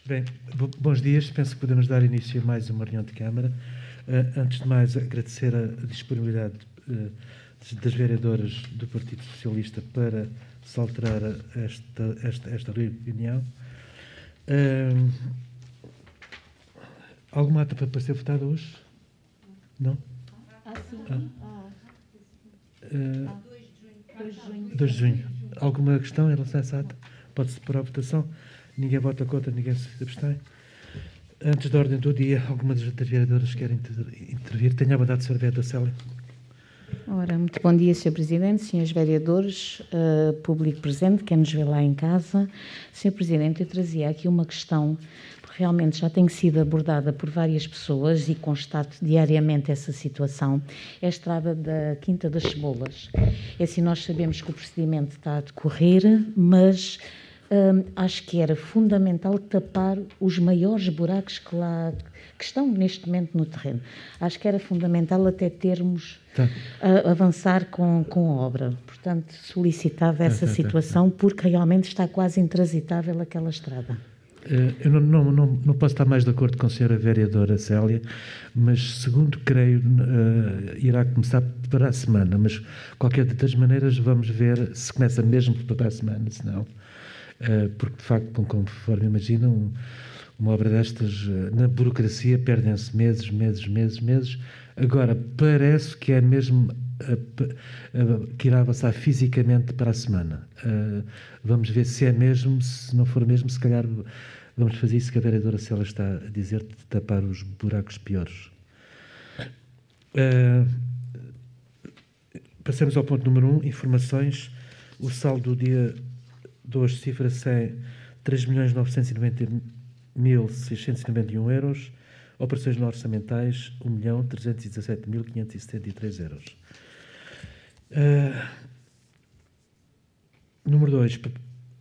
Bem, bons dias. Penso que podemos dar início a mais uma reunião de Câmara. Antes de mais, agradecer a disponibilidade das vereadoras do Partido Socialista para se alterar esta reunião. Alguma ata para ser votada hoje? Não? Sim. 2 de junho. Alguma questão em relação a essa ata? Pode-se pôr à votação. Ninguém vota contra, ninguém se abstém. Antes da ordem do dia, alguma das vereadoras querem intervir? Tenha a bondade de ser vereadora Célia. Ora, muito bom dia, Sr. Presidente, senhores vereadores, público presente, quem nos vê lá em casa. Sr. Presidente, eu trazia aqui uma questão, porque realmente já tem sido abordada por várias pessoas e constato diariamente essa situação. É a estrada da Quinta das Cebolas. É assim, nós sabemos que o procedimento está a decorrer, mas acho que era fundamental tapar os maiores buracos que estão neste momento no terreno. Acho que era fundamental até termos avançar com a obra. Portanto, solicitava essa situação porque realmente está quase intransitável aquela estrada. Eu não posso estar mais de acordo com a senhora vereadora Célia, mas segundo creio irá começar para a semana, mas qualquer das maneiras vamos ver se começa mesmo para a semana, se não. Porque, de facto, conforme imaginam, uma obra destas, na burocracia, perdem-se meses. Agora, parece que é mesmo que irá avançar fisicamente para a semana. Vamos ver se é mesmo, se não for mesmo, se calhar vamos fazer isso que a vereadora Célia está a dizer, de tapar os buracos piores. Passamos ao ponto número 1, informações. O saldo do dia de hoje cifra 3.990.691 euros. Operações não orçamentais, 1.317.573 euros. Número 2,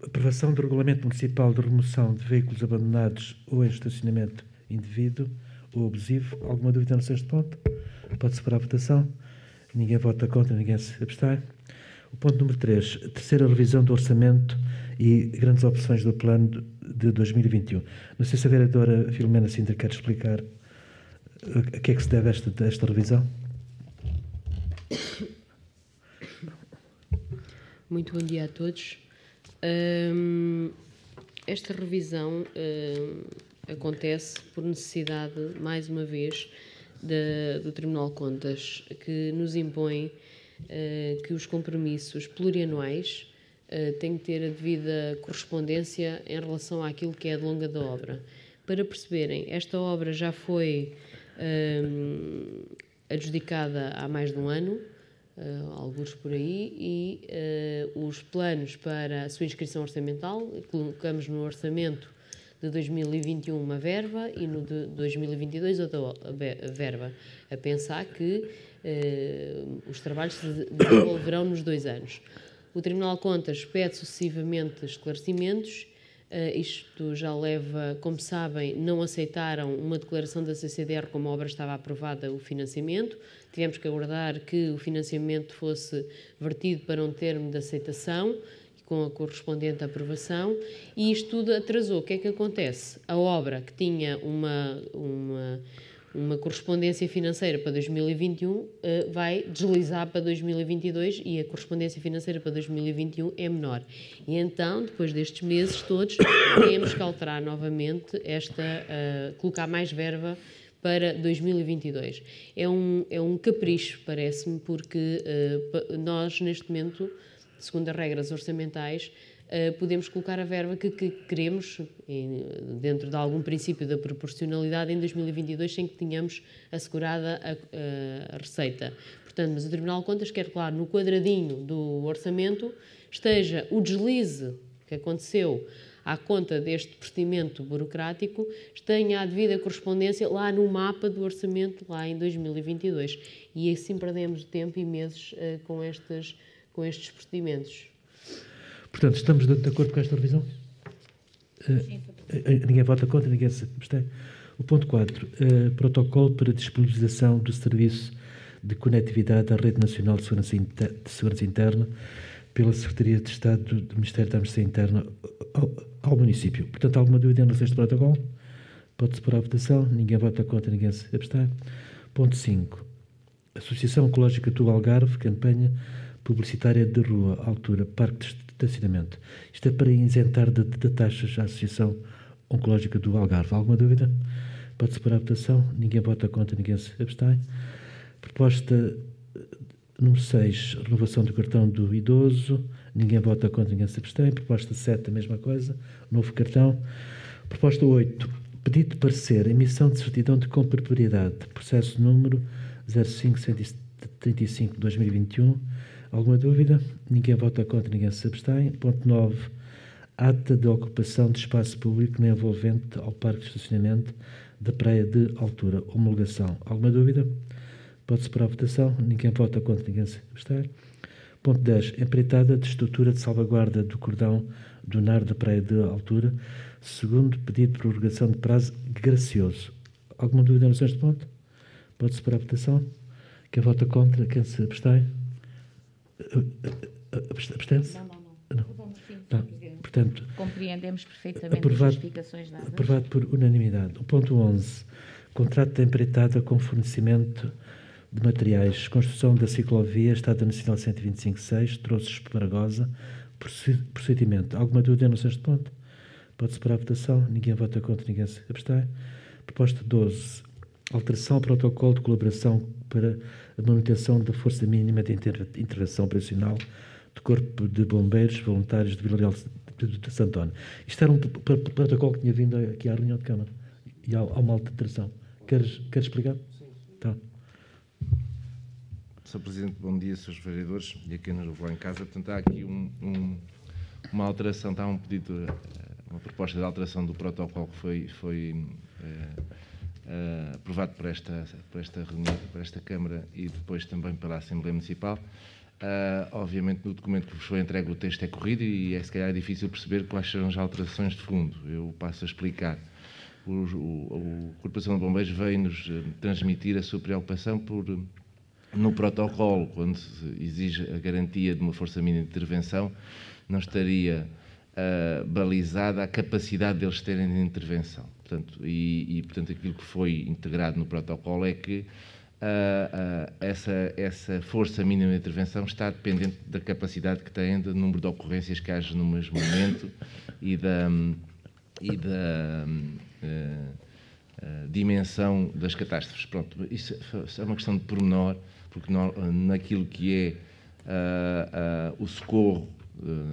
aprovação do Regulamento Municipal de Remoção de Veículos Abandonados ou em estacionamento indevido ou abusivo. Alguma dúvida neste ponto? Pode-se para a votação. Ninguém vota contra, ninguém se abstém. O ponto número 3, terceira revisão do orçamento e grandes opções do plano de 2021. Não sei se a vereadora Filomena Sintra quer explicar a que é que se deve esta revisão. Muito bom dia a todos. Esta revisão acontece por necessidade, mais uma vez, do Tribunal de Contas, que nos impõe que os compromissos plurianuais têm que ter a devida correspondência em relação àquilo que é a longa da obra. Para perceberem, esta obra já foi adjudicada há mais de um ano, alguns por aí, e os planos para a sua inscrição orçamental, colocamos no orçamento de 2021 uma verba e no de 2022 outra verba, a pensar que os trabalhos se desenvolverão nos 2 anos. O Tribunal de Contas pede sucessivamente esclarecimentos. Isto já leva, como sabem, não aceitaram uma declaração da CCDR como a obra estava aprovada, o financiamento. Tivemos que aguardar que o financiamento fosse vertido para um termo de aceitação, com a correspondente aprovação, e isto tudo atrasou. O que é que acontece? A obra, que tinha uma correspondência financeira para 2021, vai deslizar para 2022 e a correspondência financeira para 2021 é menor. E então, depois destes meses todos, temos que alterar novamente colocar mais verba para 2022. É um capricho, parece-me, porque nós, neste momento, segundo as regras orçamentais, podemos colocar a verba que queremos, dentro de algum princípio da proporcionalidade, em 2022, sem que tenhamos assegurada a receita. Portanto, mas o Tribunal de Contas quer, claro, no quadradinho do orçamento, esteja o deslize que aconteceu à conta deste procedimento burocrático, tenha a devida correspondência lá no mapa do orçamento, lá em 2022. E assim perdemos tempo e meses com estes procedimentos. Portanto, estamos de acordo com esta revisão? Ninguém vota contra, ninguém se abstém. O ponto 4, protocolo para disponibilização do serviço de conectividade à Rede Nacional de Segurança Interna pela Secretaria de Estado do Ministério da Administração Interna. ao município. Portanto, alguma dúvida em relação a este protocolo? Pode-se pôr à votação. Ninguém vota contra, ninguém se abstém. Ponto 5. Associação Ecológica do Algarve, campanha publicitária de rua, altura, parque de estacionamento. Isto é para isentar de taxas a Associação Oncológica do Algarve. Alguma dúvida? Pode-se pôr à votação. Ninguém vota contra, ninguém se abstém. Proposta número 6, renovação do cartão do idoso. Ninguém vota contra, ninguém se abstém. Proposta 7, a mesma coisa. Novo cartão. Proposta 8, pedido de parecer, emissão de certidão de compra de propriedade. Processo número 05-135-2021. Alguma dúvida? Ninguém vota contra, ninguém se abstém. Ponto 9, ata de ocupação de espaço público não envolvente ao parque de estacionamento da Praia de Altura. Homologação. Alguma dúvida? Pode-se pôr à votação. Ninguém vota contra, ninguém se abstém. Ponto 10. Empreitada de estrutura de salvaguarda do cordão dunar da Praia de Altura. Segundo pedido de prorrogação de prazo gracioso. Alguma dúvida em relação a este ponto? Pode-se pôr à votação. Quem vota contra, quem se abstém? Abstém-se? Não. Não. Portanto, compreendemos perfeitamente aprovado, as justificações dadas. Aprovado por unanimidade. O ponto 11. Contrato de empreitada com fornecimento de materiais. Construção da ciclovia, Estrada Nacional 125/6, Trouxas Paragosa. Procedimento. Alguma dúvida em relação a este ponto? Pode-se pôr à votação. Ninguém vota contra, ninguém se abstém. Proposta 12. Alteração ao protocolo de colaboração para a manutenção da força mínima de intervenção operacional do Corpo de Bombeiros Voluntários de Vila Real de Santo António. Isto era um protocolo que tinha vindo aqui à reunião de Câmara e há uma alteração. Queres explicar? Sim. Tá. Sr. Presidente, bom dia, Srs. Vereadores e a quem nos ouve lá em casa. Portanto, há aqui uma alteração, está um pedido, uma proposta de alteração do protocolo que foi aprovado por esta reunião, por esta Câmara e depois também pela Assembleia Municipal. Obviamente, no documento que vos foi entregue o texto é corrido e se calhar é difícil perceber quais serão as alterações de fundo. Eu passo a explicar. A Corporação de Bombeiros veio-nos transmitir a sua preocupação no protocolo, quando se exige a garantia de uma força mínima de intervenção, não estaria balizada a capacidade deles terem de intervenção. Portanto, portanto, aquilo que foi integrado no protocolo é que essa força mínima de intervenção está dependente da capacidade que têm, do número de ocorrências que haja no mesmo momento e da dimensão das catástrofes. Pronto, isso é uma questão de pormenor, porque naquilo que é o socorro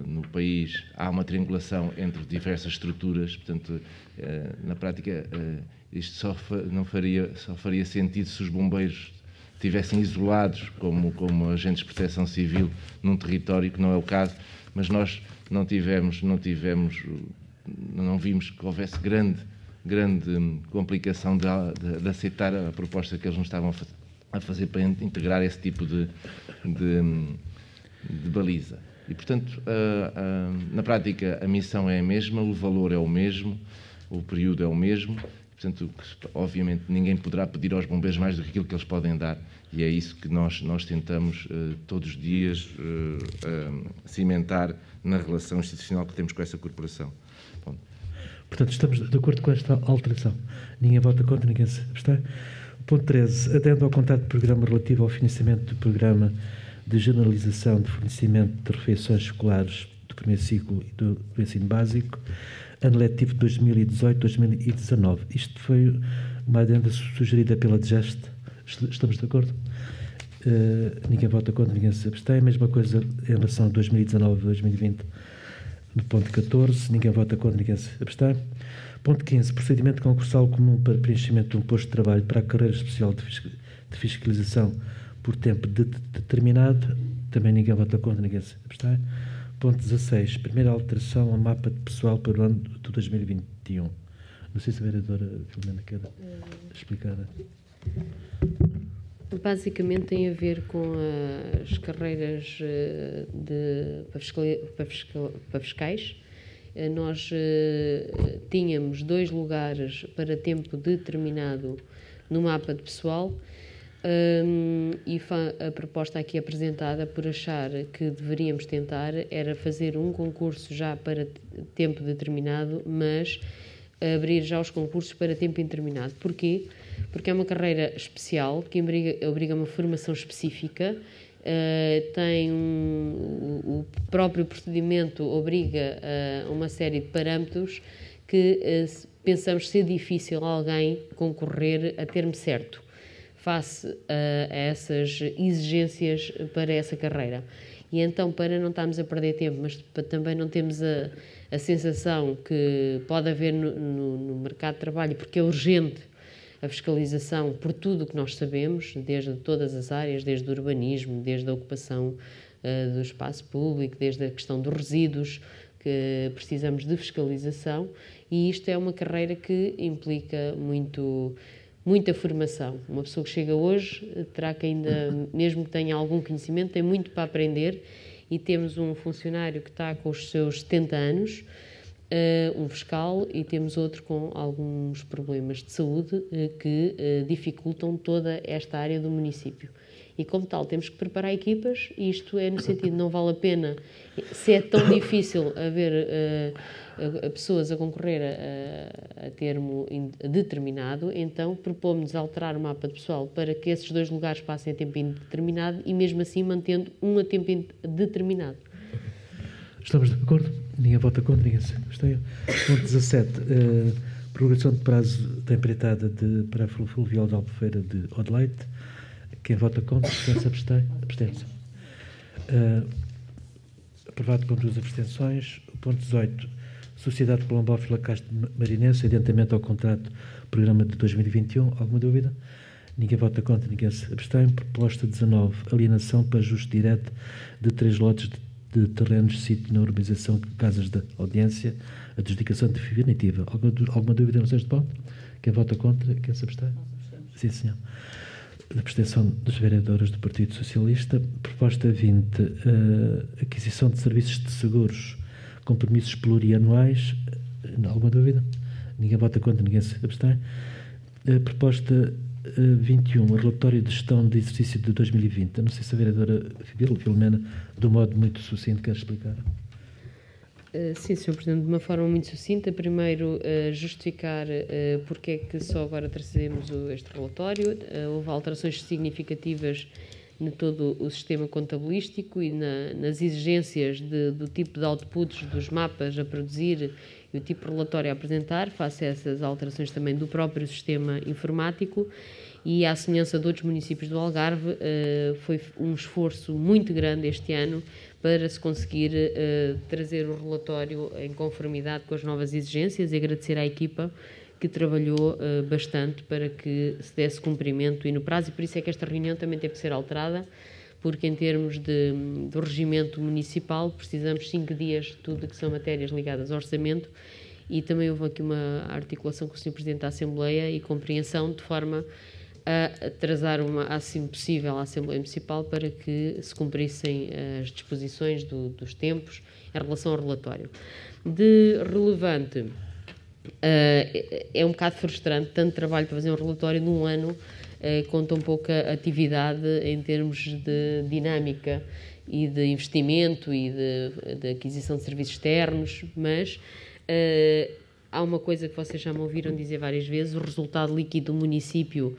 no país há uma triangulação entre diversas estruturas, portanto, na prática, isto só faria sentido se os bombeiros estivessem isolados como agentes de proteção civil num território, que não é o caso, mas nós não vimos que houvesse grande complicação de aceitar a proposta que eles nos estavam a fazer para integrar esse tipo de baliza. E, portanto, na prática, a missão é a mesma, o valor é o mesmo, o período é o mesmo. Portanto, obviamente, ninguém poderá pedir aos bombeiros mais do que aquilo que eles podem dar. E é isso que nós tentamos todos os dias cimentar na relação institucional que temos com essa corporação. Bom. Portanto, estamos de acordo com esta alteração. Ninguém vota contra, ninguém se abstém. Ponto 13. Adendo ao contrato de programa relativo ao financiamento do programa de generalização de fornecimento de refeições escolares do primeiro ciclo e do ensino básico, ano letivo 2018-2019. Isto foi uma adenda sugerida pela DGEST. Estamos de acordo? Ninguém vota contra, ninguém se abstém. Mesma coisa em relação a 2019-2020, no ponto 14. Ninguém vota contra, ninguém se abstém. Ponto 15. Procedimento concursal comum para preenchimento de um posto de trabalho para a carreira especial de fiscalização por tempo determinado. Também ninguém vota contra, ninguém se abstém. Ponto 16. Primeira alteração ao mapa de pessoal para o ano de 2021. Não sei se a vereadora Filomena quer explicar. Basicamente tem a ver com as carreiras para fiscais. Nós tínhamos 2 lugares para tempo determinado no mapa de pessoal. E a proposta aqui apresentada por achar que deveríamos tentar era fazer um concurso já para tempo determinado, mas abrir já os concursos para tempo indeterminado. Porquê? Porque é uma carreira especial, que obriga uma formação específica, o próprio procedimento obriga a uma série de parâmetros que pensamos ser difícil alguém concorrer a termo certo, face a essas exigências para essa carreira. E então, para não estarmos a perder tempo, mas para também não termos a sensação que pode haver no mercado de trabalho, porque é urgente a fiscalização por tudo o que nós sabemos, desde todas as áreas, desde o urbanismo, desde a ocupação do espaço público, desde a questão dos resíduos, que precisamos de fiscalização, e isto é uma carreira que implica muita formação. Uma pessoa que chega hoje terá que ainda, mesmo que tenha algum conhecimento, tem muito para aprender, e temos um funcionário que está com os seus 70 anos, um fiscal, e temos outro com alguns problemas de saúde que dificultam toda esta área do município. E, como tal, temos que preparar equipas, e isto é no sentido, não vale a pena, se é tão difícil haver pessoas a concorrer a termo determinado, então propomos alterar o mapa de pessoal para que esses 2 lugares passem a tempo indeterminado e, mesmo assim, mantendo um a tempo determinado. Estamos de acordo? Ninguém vota contra, ninguém se abstém. Ponto 17. Prorrogação de prazo da empreitada para a fluvial de Albufeira de Odeleite. Quem vota contra, quem se abstém? Abstém-se. Aprovado com 2 abstenções. Ponto 18. Sociedade Colombófila Castro Marinense, adiantamento ao contrato programa de 2021. Alguma dúvida? Ninguém vota contra, ninguém se abstém. Proposta 19. Alienação para ajuste direto de 3 lotes de terrenos de sítio na urbanização de casas de audiência, adjudicação definitiva. Alguma dúvida no sexto ponto? Quem vota contra, quem se abstém? Sim, senhor. Abstenção dos vereadores do Partido Socialista. Proposta 20. Aquisição de serviços de seguros, compromissos plurianuais. Alguma dúvida? Ninguém vota contra, ninguém se abstém. Proposta 21, relatório de gestão de exercício de 2020. Eu não sei se a vereadora Filomena, de um modo muito sucinto, quer explicar. Sim, Sr. Presidente, de uma forma muito sucinta. Primeiro, justificar porque é que só agora trazemos este relatório. Houve alterações significativas em todo o sistema contabilístico e nas exigências do tipo de outputs dos mapas a produzir e o tipo de relatório a apresentar, face a essas alterações também do próprio sistema informático, e à semelhança de outros municípios do Algarve, foi um esforço muito grande este ano para se conseguir trazer o relatório em conformidade com as novas exigências, e agradecer à equipa que trabalhou bastante para que se desse cumprimento e no prazo, e por isso é que esta reunião também teve que ser alterada, porque em termos do regimento municipal precisamos 5 dias de tudo que são matérias ligadas ao orçamento, e também houve aqui uma articulação com o Sr. Presidente da Assembleia e compreensão, de forma a atrasar assim possível a Assembleia Municipal para que se cumprissem as disposições dos tempos em relação ao relatório. De relevante, é um bocado frustrante tanto trabalho para fazer um relatório num ano com tão pouca atividade em termos de dinâmica e de investimento e de aquisição de serviços externos, mas há uma coisa que vocês já me ouviram dizer várias vezes: o resultado líquido do município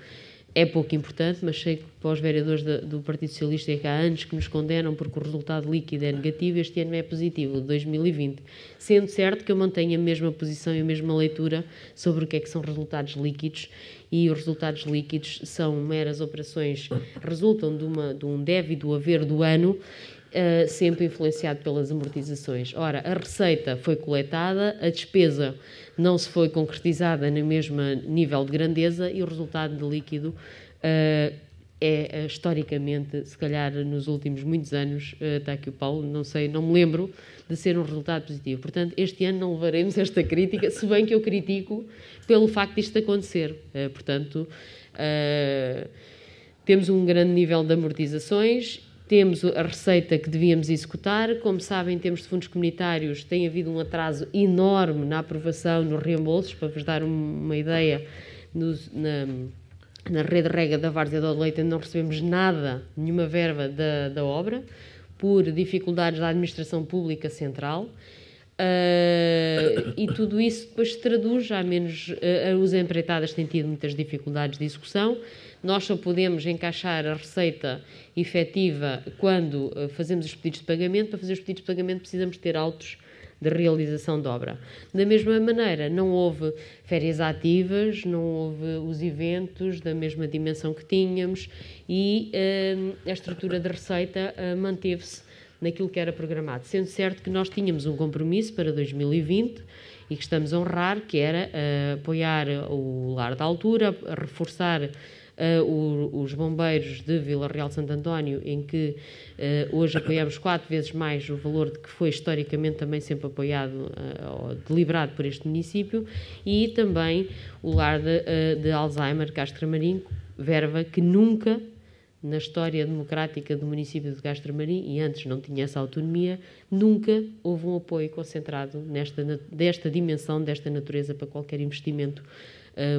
é pouco importante, mas sei que para os vereadores do Partido Socialista é que há anos que nos condenam porque o resultado líquido é negativo. Este ano é positivo, o de 2020. Sendo certo que eu mantenho a mesma posição e a mesma leitura sobre o que é que são resultados líquidos, e os resultados líquidos são meras operações, resultam de um débito e do haver do ano, sempre influenciado pelas amortizações. Ora, a receita foi coletada, a despesa não se foi concretizada no mesmo nível de grandeza, e o resultado de líquido é, historicamente, se calhar nos últimos muitos anos, está aqui o Paulo, não sei, não me lembro de ser um resultado positivo. Portanto, este ano não levaremos esta crítica, se bem que eu critico pelo facto disto acontecer. Portanto, temos um grande nível de amortizações, temos a receita que devíamos executar. Como sabem, em termos de fundos comunitários, tem havido um atraso enorme na aprovação, nos reembolsos. Para vos dar uma ideia, na rede rega da Várzea do Leite não recebemos nada, nenhuma verba da obra, por dificuldades da administração pública central. E tudo isso depois se traduz, ao menos os empreitadas têm tido muitas dificuldades de execução. Nós só podemos encaixar a receita efetiva quando fazemos os pedidos de pagamento. Para fazer os pedidos de pagamento precisamos ter autos de realização de obra. Da mesma maneira, não houve férias ativas, não houve os eventos da mesma dimensão que tínhamos e a estrutura de receita manteve-se naquilo que era programado, sendo certo que nós tínhamos um compromisso para 2020 e que estamos a honrar, que era apoiar o lar da altura, reforçar os bombeiros de Vila Real de Santo António, em que hoje apoiamos 4 vezes mais o valor de que foi historicamente também sempre apoiado ou deliberado por este município, e também o lar de Alzheimer Castro Marim, verba que nunca na história democrática do município de Castro Marim, e antes não tinha essa autonomia, nunca houve um apoio concentrado desta dimensão, desta natureza para qualquer investimento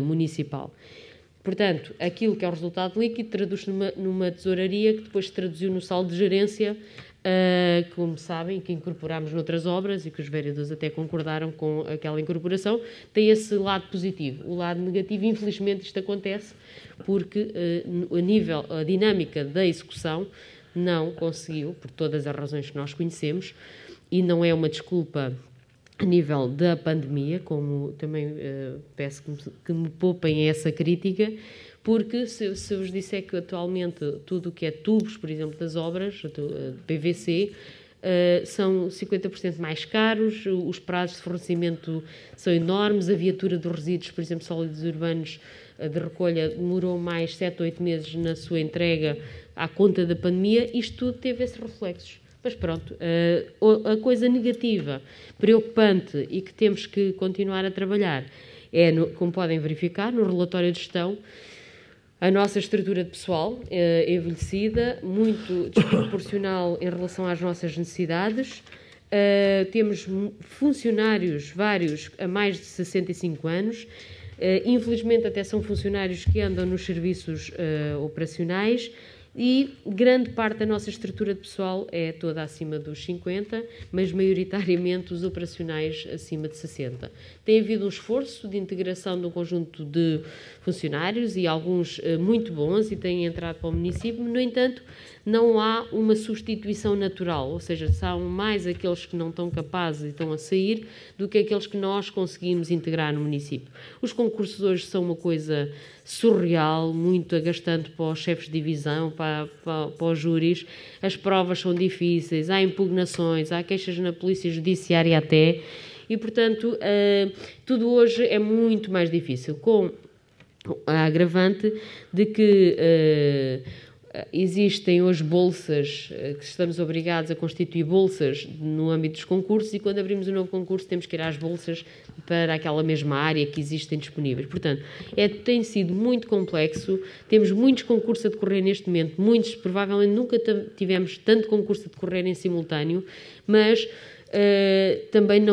municipal. Portanto, aquilo que é o resultado líquido traduz-se numa tesouraria que depois se traduziu no saldo de gerência, como sabem, que incorporámos noutras obras e que os vereadores até concordaram com aquela incorporação. Tem esse lado positivo. O lado negativo, infelizmente, isto acontece porque a dinâmica da execução não conseguiu, por todas as razões que nós conhecemos, e não é uma desculpa a nível da pandemia, como também peço que me poupem essa crítica, porque se vos disser que atualmente tudo o que é tubos, por exemplo, das obras, de PVC, são 50% mais caros, os prazos de fornecimento são enormes, a viatura dos resíduos, por exemplo, sólidos urbanos de recolha, demorou mais 7 ou 8 meses na sua entrega à conta da pandemia. Isto tudo teve esses reflexos. Mas pronto, a coisa negativa, preocupante e que temos que continuar a trabalhar é, como podem verificar, no relatório de gestão, a nossa estrutura de pessoal envelhecida, muito desproporcional em relação às nossas necessidades. Temos funcionários vários a mais de 65 anos. Infelizmente, até são funcionários que andam nos serviços operacionais. E grande parte da nossa estrutura de pessoal é toda acima dos 50, mas maioritariamente os operacionais acima de 60. Tem havido um esforço de integração de um conjunto de funcionários e alguns muito bons e têm entrado para o município. No entanto, não há uma substituição natural, ou seja, são mais aqueles que não estão capazes e estão a sair do que aqueles que nós conseguimos integrar no município. Os concursos hoje são uma coisa surreal, muito agastante para os chefes de divisão, para os júris. As provas são difíceis, há impugnações, há queixas na polícia judiciária até, e portanto tudo hoje é muito mais difícil, com a agravante de que existem hoje bolsas, que estamos obrigados a constituir bolsas no âmbito dos concursos, e quando abrimos um novo concurso temos que ir às bolsas para aquela mesma área que existem disponíveis. Portanto, tem sido muito complexo, temos muitos concursos a decorrer neste momento, muitos, provavelmente nunca tivemos tanto concurso a decorrer em simultâneo, mas também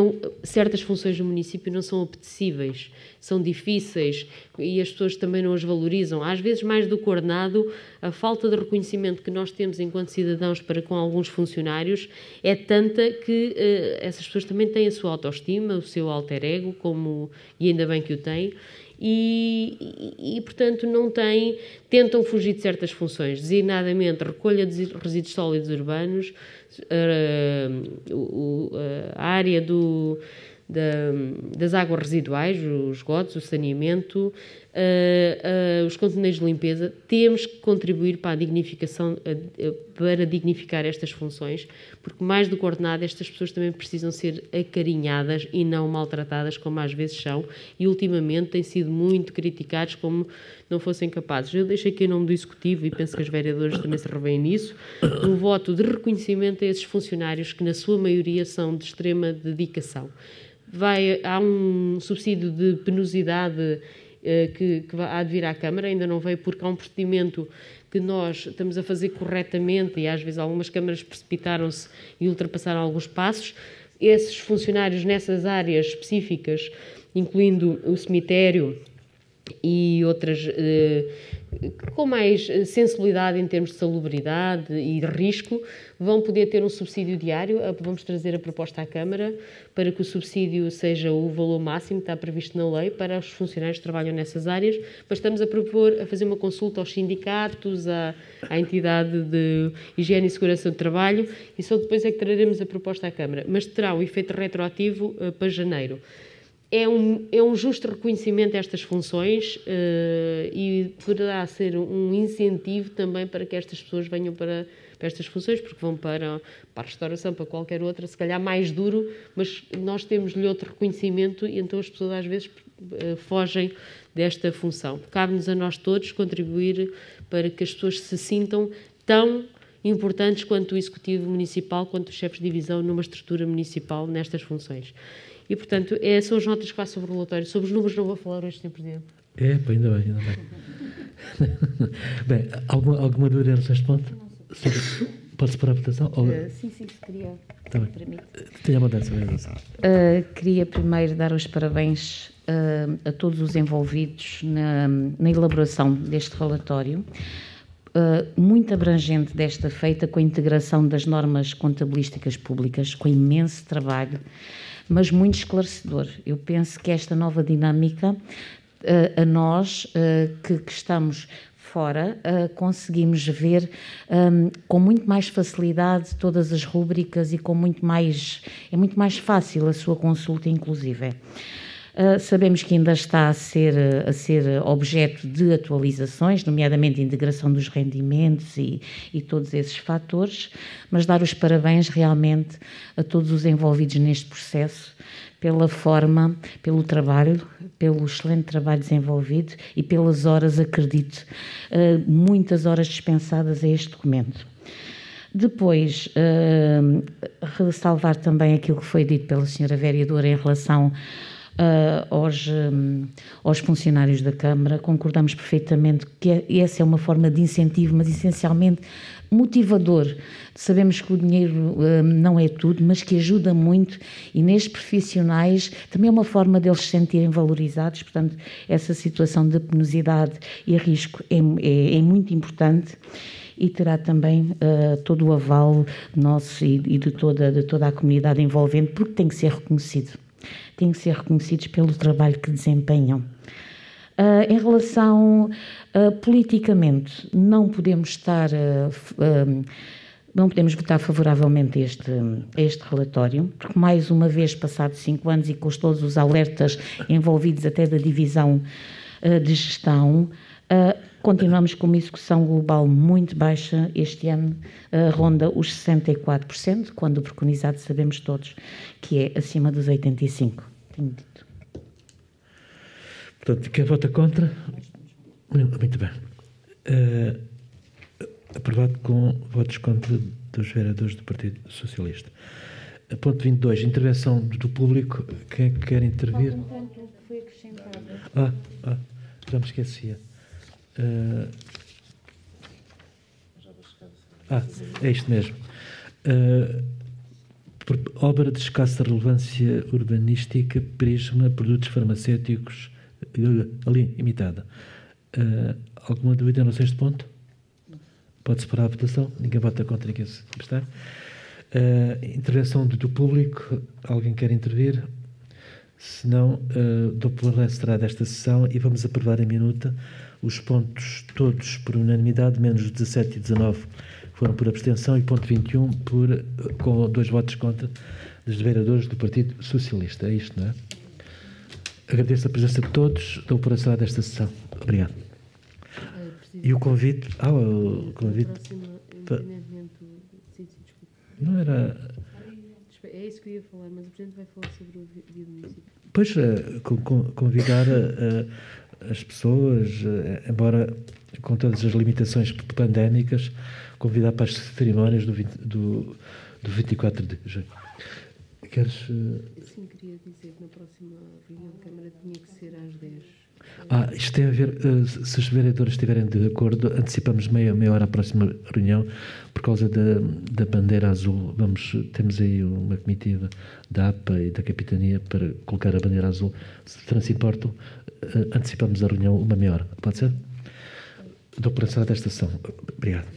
certas funções do município não são apetecíveis, são difíceis e as pessoas também não as valorizam. Às vezes, mais do que ordenado, a falta de reconhecimento que nós temos enquanto cidadãos para com alguns funcionários é tanta que essas pessoas também têm a sua autoestima, o seu alter ego, e ainda bem que o têm, e portanto, tentam fugir de certas funções, designadamente recolha de resíduos sólidos urbanos, a área das águas residuais, os esgotos, o saneamento, os conteneiros de limpeza. Temos que contribuir para a dignificação, para dignificar estas funções, porque mais do que ordenado, estas pessoas também precisam ser acarinhadas e não maltratadas, como às vezes são, e ultimamente têm sido muito criticados como não fossem capazes. Eu deixo aqui em nome do Executivo, e penso que os vereadores também se revêem nisso, um voto de reconhecimento a esses funcionários que, na sua maioria, são de extrema dedicação. Há um subsídio de penosidade que há de vir à Câmara, ainda não veio porque há um procedimento que nós estamos a fazer corretamente e às vezes algumas câmaras precipitaram-se e ultrapassaram alguns passos. Esses funcionários nessas áreas específicas, incluindo o cemitério e outras com mais sensibilidade em termos de salubridade e de risco, vão poder ter um subsídio diário. Vamos trazer a proposta à Câmara para que o subsídio seja o valor máximo que está previsto na lei para os funcionários que trabalham nessas áreas, mas estamos a propor a fazer uma consulta aos sindicatos, à entidade de higiene e segurança do trabalho, e só depois é que traremos a proposta à Câmara, mas terá um efeito retroativo para janeiro. É um justo reconhecimento destas funções e poderá ser um incentivo também para que estas pessoas venham para estas funções, porque vão para a restauração, para qualquer outra, se calhar mais duro, mas nós temos-lhe outro reconhecimento e então as pessoas às vezes fogem desta função. Cabe-nos a nós todos contribuir para que as pessoas se sintam tão importantes quanto o Executivo Municipal, quanto os chefes de divisão numa estrutura municipal nestas funções. E, portanto, são as notas que faço sobre o relatório. Sobre os números não vou falar hoje, Sr. Presidente. Ainda bem, ainda bem. Bem, alguma dúvida nesse ponto? Pode-se parar a votação? Sim, se queria. Tá bem. Tenha a mudança. Queria primeiro dar os parabéns a todos os envolvidos na elaboração deste relatório. Muito abrangente desta feita, com a integração das normas contabilísticas públicas, com imenso trabalho, mas muito esclarecedor. Eu penso que esta nova dinâmica, a nós que estamos fora, conseguimos ver com muito mais facilidade todas as rúbricas e é muito mais fácil a sua consulta, inclusive. Sabemos que ainda está a ser objeto de atualizações, nomeadamente a integração dos rendimentos e todos esses fatores, mas dar os parabéns realmente a todos os envolvidos neste processo, pela forma, pelo trabalho, pelo excelente trabalho desenvolvido e pelas horas, acredito, muitas horas dispensadas a este documento. Depois, ressalvar também aquilo que foi dito pela Sra. Vereadora em relação aos funcionários da Câmara. Concordamos perfeitamente que essa é uma forma de incentivo, mas essencialmente motivador. Sabemos que o dinheiro não é tudo, mas que ajuda muito, e nestes profissionais também é uma forma deles se sentirem valorizados. Portanto, essa situação de penosidade e risco é muito importante e terá também todo o aval nosso e de toda a comunidade envolvente, porque tem que ser reconhecido. Têm que ser reconhecidos pelo trabalho que desempenham. Em relação politicamente, não podemos votar favoravelmente a este relatório, porque mais uma vez, passados 5 anos e com todos os alertas envolvidos até da divisão de gestão, continuamos com uma execução global muito baixa. Este ano ronda os 64%, quando o preconizado sabemos todos que é acima dos 85%. Tenho dito. Portanto, quem vota contra? Muito bem. Aprovado com votos contra dos vereadores do Partido Socialista. Ponto 22, intervenção do público. Quem é que quer intervir? Foi acrescentado. Já me esquecia. É isto mesmo. Obra de escassa relevância urbanística, Prisma, produtos farmacêuticos, ali, imitada. Alguma dúvida no 6º ponto? Pode-se parar a votação? Ninguém vota contra, ninguém se abstém. Intervenção do público. Alguém quer intervir? Se não, dou por encerrada esta sessão e vamos aprovar em minuta os pontos todos por unanimidade, menos 17 e 19 foram por abstenção, e ponto 21 com 2 votos contra dos vereadores do Partido Socialista. É isto, não é? Agradeço a presença de todos, dou por encerrada esta sessão. Obrigado. E o convite... o convite... Não era... É isso que eu ia falar, mas o Presidente vai falar sobre o dia do município. Pois, convidar as pessoas, embora com todas as limitações pandémicas, convidar para as cerimónias do 24 de junho. Queres... Sim, queria dizer que na próxima reunião da Câmara tinha que ser às 10. Isto tem a ver, se os vereadores estiverem de acordo, antecipamos meia hora a próxima reunião, por causa da bandeira azul. Temos aí uma comitiva da APA e da Capitania para colocar a bandeira azul. Se transportam, antecipamos a reunião uma meia hora. Pode ser? Dou por encerrada esta sessão. Obrigado.